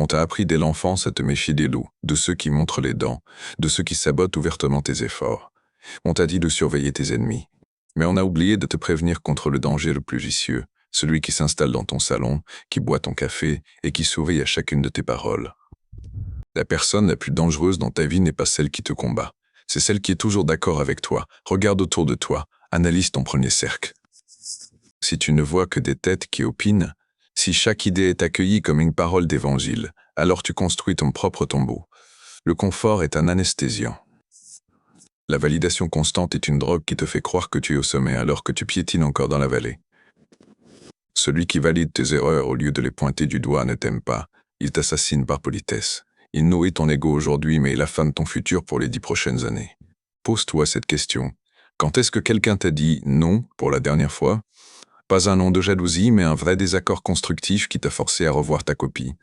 On t'a appris dès l'enfance à te méfier des loups, de ceux qui montrent les dents, de ceux qui sabotent ouvertement tes efforts. On t'a dit de surveiller tes ennemis. Mais on a oublié de te prévenir contre le danger le plus vicieux, celui qui s'installe dans ton salon, qui boit ton café et qui surveille à chacune de tes paroles. La personne la plus dangereuse dans ta vie n'est pas celle qui te combat. C'est celle qui est toujours d'accord avec toi. Regarde autour de toi, analyse ton premier cercle. Si tu ne vois que des têtes qui opinent, si chaque idée est accueillie comme une parole d'évangile, alors tu construis ton propre tombeau. Le confort est un anesthésiant. La validation constante est une drogue qui te fait croire que tu es au sommet alors que tu piétines encore dans la vallée. Celui qui valide tes erreurs au lieu de les pointer du doigt ne t'aime pas. Il t'assassine par politesse. Il nourrit ton ego aujourd'hui mais il affame ton futur pour les 10 prochaines années. Pose-toi cette question. Quand est-ce que quelqu'un t'a dit non pour la dernière fois? Pas un nom de jalousie, mais un vrai désaccord constructif qui t'a forcé à revoir ta copie.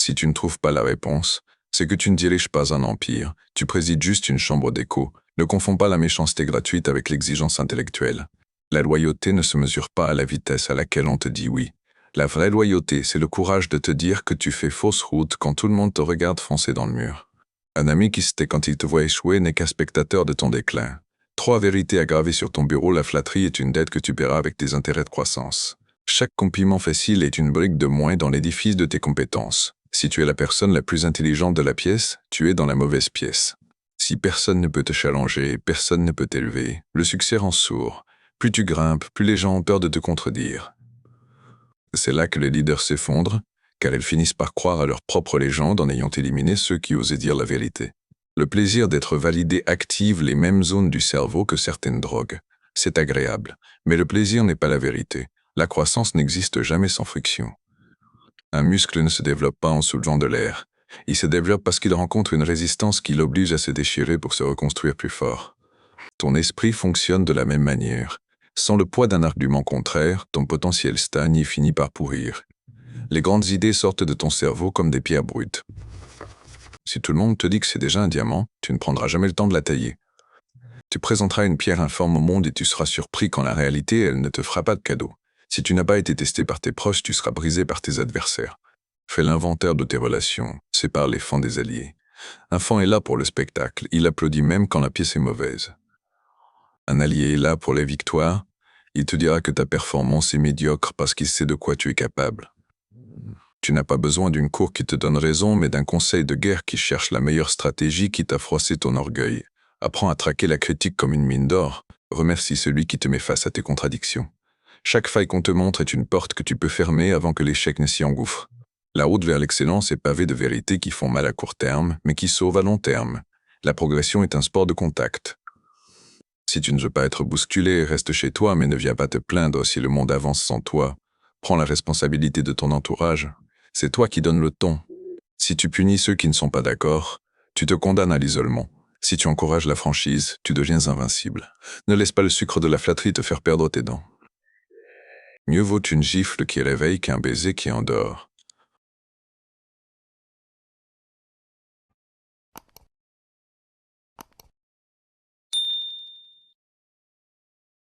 Si tu ne trouves pas la réponse, c'est que tu ne diriges pas un empire, tu présides juste une chambre d'écho. Ne confonds pas la méchanceté gratuite avec l'exigence intellectuelle. La loyauté ne se mesure pas à la vitesse à laquelle on te dit oui. La vraie loyauté, c'est le courage de te dire que tu fais fausse route quand tout le monde te regarde foncer dans le mur. Un ami qui se tait quand il te voit échouer n'est qu'un spectateur de ton déclin. 3 vérités à graver sur ton bureau, la flatterie est une dette que tu paieras avec tes intérêts de croissance. Chaque compliment facile est une brique de moins dans l'édifice de tes compétences. Si tu es la personne la plus intelligente de la pièce, tu es dans la mauvaise pièce. Si personne ne peut te challenger, personne ne peut t'élever. Le succès rend sourd. Plus tu grimpes, plus les gens ont peur de te contredire. C'est là que les leaders s'effondrent, car ils finissent par croire à leur propre légende en ayant éliminé ceux qui osaient dire la vérité. Le plaisir d'être validé active les mêmes zones du cerveau que certaines drogues. C'est agréable, mais le plaisir n'est pas la vérité. La croissance n'existe jamais sans friction. Un muscle ne se développe pas en soulevant de l'air. Il se développe parce qu'il rencontre une résistance qui l'oblige à se déchirer pour se reconstruire plus fort. Ton esprit fonctionne de la même manière. Sans le poids d'un argument contraire, ton potentiel stagne et finit par pourrir. Les grandes idées sortent de ton cerveau comme des pierres brutes. Si tout le monde te dit que c'est déjà un diamant, tu ne prendras jamais le temps de la tailler. Tu présenteras une pierre informe au monde et tu seras surpris quand la réalité, elle ne te fera pas de cadeau. Si tu n'as pas été testé par tes proches, tu seras brisé par tes adversaires. Fais l'inventaire de tes relations, sépare les fans des alliés. Un fan est là pour le spectacle, il applaudit même quand la pièce est mauvaise. Un allié est là pour les victoires, il te dira que ta performance est médiocre parce qu'il sait de quoi tu es capable. Tu n'as pas besoin d'une cour qui te donne raison, mais d'un conseil de guerre qui cherche la meilleure stratégie qui t'a froissé ton orgueil. Apprends à traquer la critique comme une mine d'or. Remercie celui qui te met face à tes contradictions. Chaque faille qu'on te montre est une porte que tu peux fermer avant que l'échec ne s'y engouffre. La route vers l'excellence est pavée de vérités qui font mal à court terme, mais qui sauvent à long terme. La progression est un sport de contact. Si tu ne veux pas être bousculé, reste chez toi, mais ne viens pas te plaindre si le monde avance sans toi. Prends la responsabilité de ton entourage. C'est toi qui donnes le ton. Si tu punis ceux qui ne sont pas d'accord, tu te condamnes à l'isolement. Si tu encourages la franchise, tu deviens invincible. Ne laisse pas le sucre de la flatterie te faire perdre tes dents. Mieux vaut une gifle qui réveille qu'un baiser qui endort.